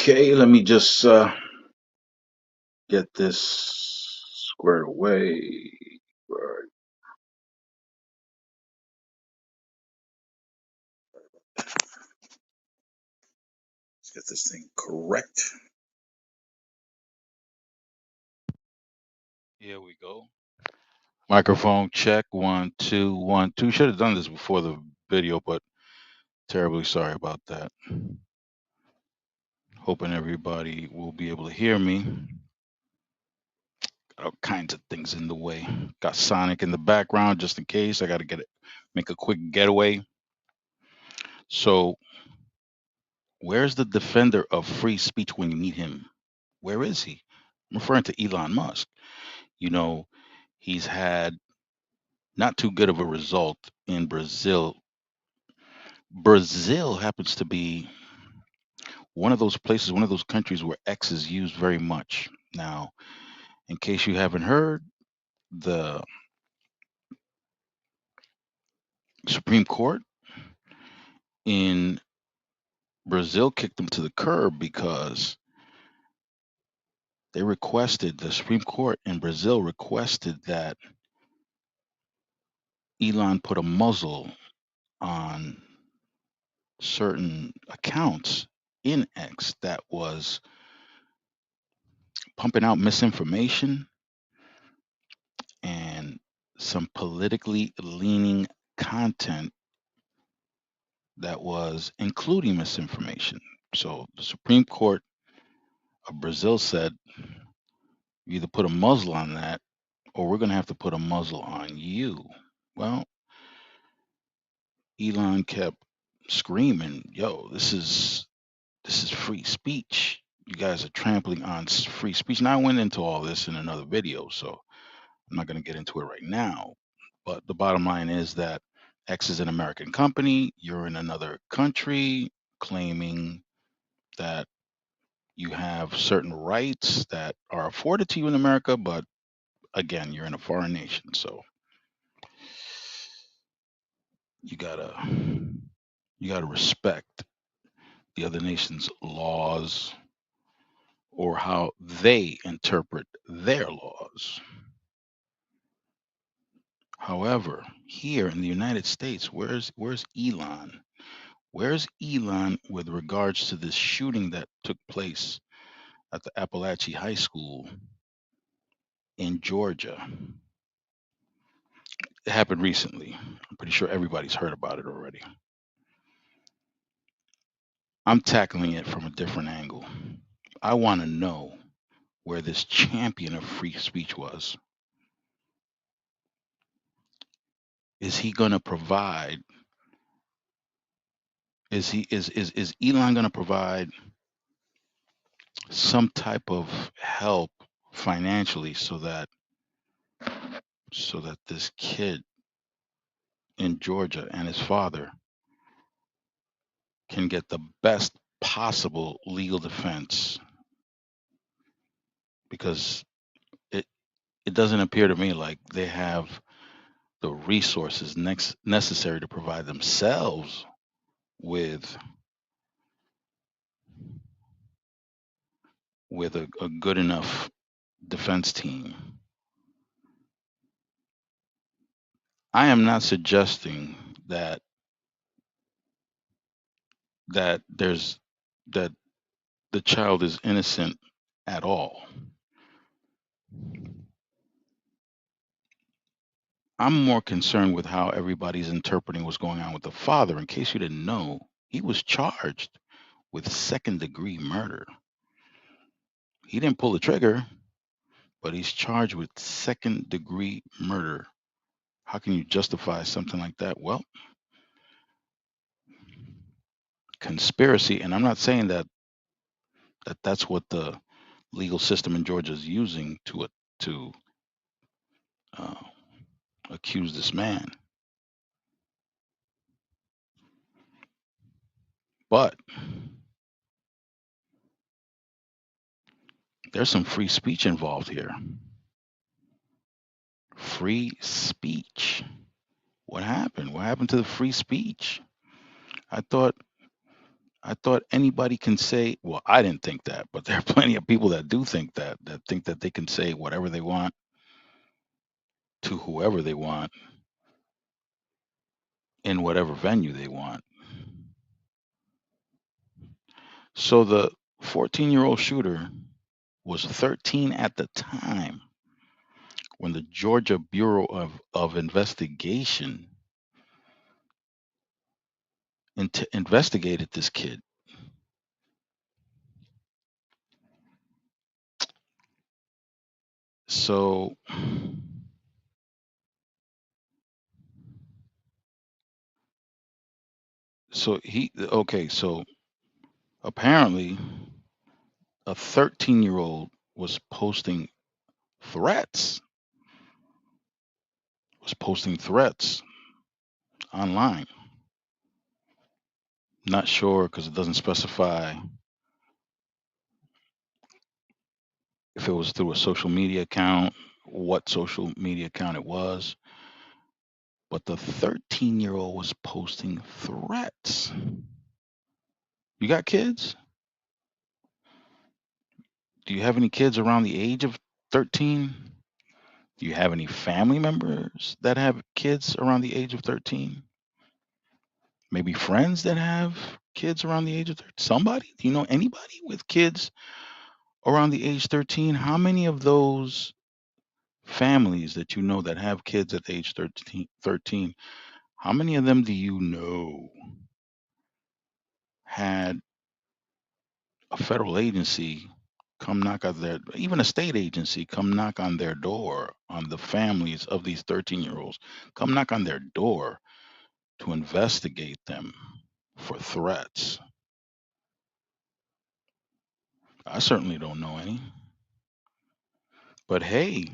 Okay, let me just get this squared away. Right. Let's get this thing correct. Here we go. Microphone check. 1 2 1 2. Should have done this before the video, but terribly sorry about that. Hoping everybody will be able to hear me. Got all kinds of things in the way. Got Sonic in the background just in case. I got to make a quick getaway. So, where's the defender of free speech when you need him? Where is he? I'm referring to Elon Musk. You know, he's had not too good of a result in Brazil. Brazil happens to be one of those places, one of those countries where X is used very much. Now, in case you haven't heard, the Supreme Court in Brazil kicked him to the curb because the Supreme Court in Brazil requested that Elon put a muzzle on certain accounts in X that was pumping out misinformation and some politically leaning content that was including misinformation. So the Supreme Court of Brazil said, you either put a muzzle on that or we're going to have to put a muzzle on you. Well, Elon kept screaming, yo, this is free speech. You guys are trampling on free speech. Now I went into all this in another video, so I'm not going to get into it right now. But the bottom line is that X is an American company. You're in another country claiming that you have certain rights that are afforded to you in America, but again, you're in a foreign nation, so you gotta you gotta respect the other nation's laws or how they interpret their laws. However, here in the United States, where's Elon? Where's Elon with regards to this shooting that took place at the Appalachian High School in Georgia? It happened recently. I'm pretty sure everybody's heard about it already. I'm tackling it from a different angle. I want to know where this champion of free speech was. Is he going to provide? Is Elon going to provide some type of help financially so that this kid in Georgia and his father can get the best possible legal defense? Because it it doesn't appear to me like they have the resources necessary to provide themselves with a good enough defense team. I am not suggesting that there's that the child is innocent at all. I'm more concerned with how everybody's interpreting what's going on with the father. In case you didn't know, he was charged with second degree murder. He didn't pull the trigger, but he's charged with second degree murder. How can you justify something like that? Well, conspiracy, and I'm not saying that's what the legal system in Georgia is using to uh, accuse this man. But there's some free speech involved here. Free speech. What happened? What happened to the free speech? I thought I thought anybody can say, well, I didn't think that, but there are plenty of people that do that think that they can say whatever they want to whoever they want in whatever venue they want. So the 14-year-old shooter was 13 at the time when the Georgia Bureau of Investigation investigated this kid. So, so apparently a 13-year-old was threats, posting threats online. Not sure because it doesn't specify if it was through a social media account, what social media account it was, but the 13-year-old was posting threats. You got kids? Do you have any kids around the age of 13? Do you have any family members that have kids around the age of 13? Maybe friends that have kids around the age of 13? Somebody? Do you know anybody with kids around the age 13? How many of those families that you know that have kids at age 13, how many of them do you know had a federal agency come knock on their, even a state agency come knock on their door, on the families of these 13-year-olds, come knock on their door to investigate them for threats? I certainly don't know any. But hey,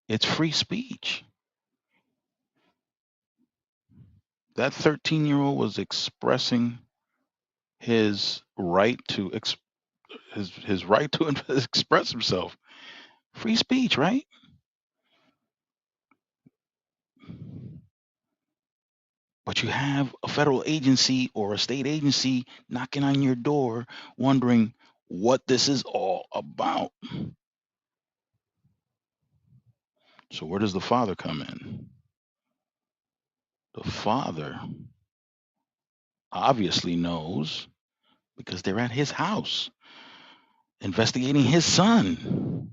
it's free speech. That 13-year-old was expressing his right to his right to express himself. Free speech, right? But you have a federal agency or a state agency knocking on your door wondering what this is all about. So where does the father come in? The father obviously knows because they're at his house investigating his son.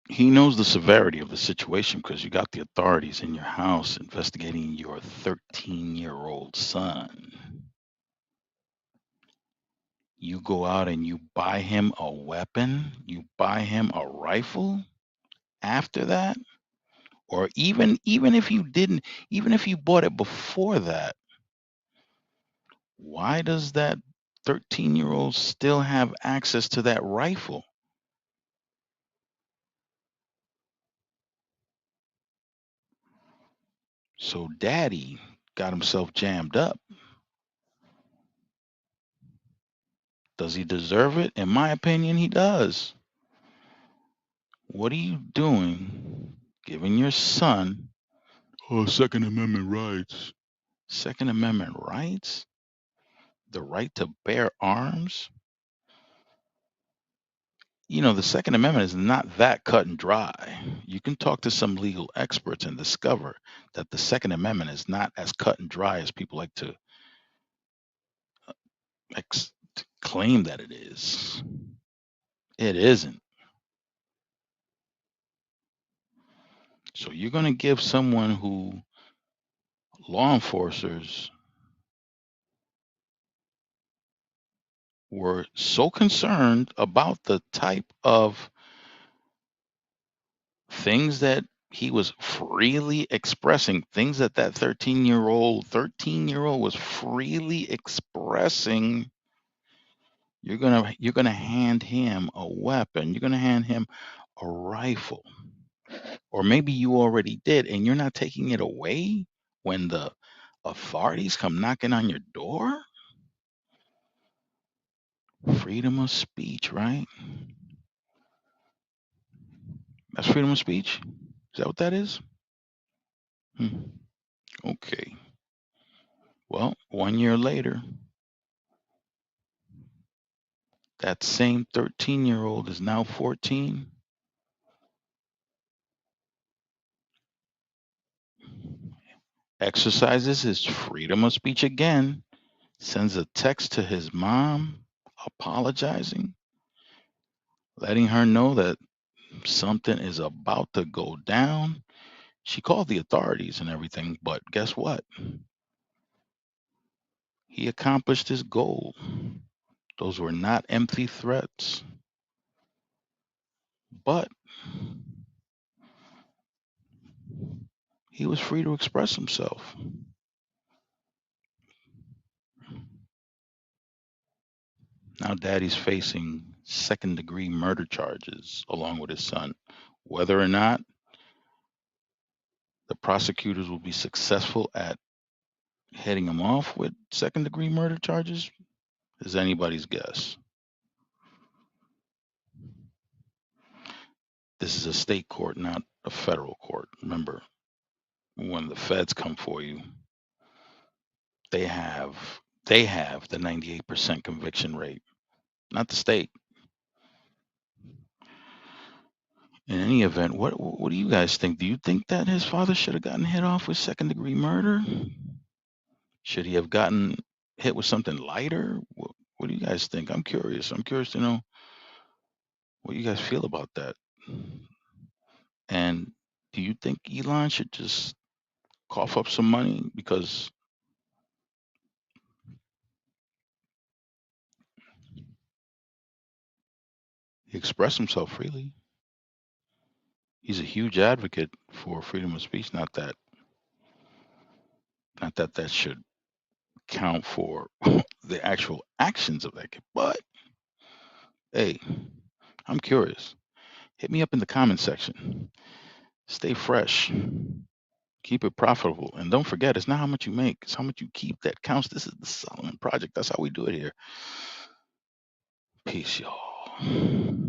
He knows the severity of the situation because you got the authorities in your house investigating your 13-year-old son. You go out and you buy him a weapon, you buy him a rifle after that, or even if you didn't, even if you bought it before that, why does that 13-year-old still have access to that rifle? So daddy got himself jammed up. Does he deserve it? In my opinion, he does. What are you doing giving your son Second Amendment rights? Second Amendment rights? The right to bear arms? You know, the Second Amendment is not that cut and dry. You can talk to some legal experts and discover that the Second Amendment is not as cut and dry as people like to claim that it is. It isn't. So you're going to give someone who law enforcers were so concerned about the type of things that he was freely expressing, things that 13-year-old was freely expressing. You're gonna hand him a weapon. You're gonna hand him a rifle, or maybe you already did, and you're not taking it away when the authorities come knocking on your door. Freedom of speech, right? That's freedom of speech. Is that what that is? Hmm. Okay. Well, 1 year later, that same 13-year-old is now 14, exercises his freedom of speech again, sends a text to his mom apologizing, letting her know that something is about to go down. She called the authorities and everything, but guess what? He accomplished his goal. Those were not empty threats, but he was free to express himself. Now, daddy's facing second-degree murder charges along with his son. Whether or not the prosecutors will be successful at heading him off with second-degree murder charges is anybody's guess. This is a state court, not a federal court. Remember, when the feds come for you, they have the 98% conviction rate, not the state. In any event, what do you guys think? Do you think that his father should have gotten hit off with second degree murder? Should he have gotten hit with something lighter? What do you guys think? I'm curious. I'm curious to know what you guys feel about that. And do you think Elon should just cough up some money because he expressed himself freely? He's a huge advocate for freedom of speech. Not that that should count for the actual actions of that kid. But hey, I'm curious. Hit me up in the comment section. Stay fresh. Keep it profitable. And don't forget, it's not how much you make, it's how much you keep that counts. This is the Solomon Project. That's how we do it here. Peace, y'all.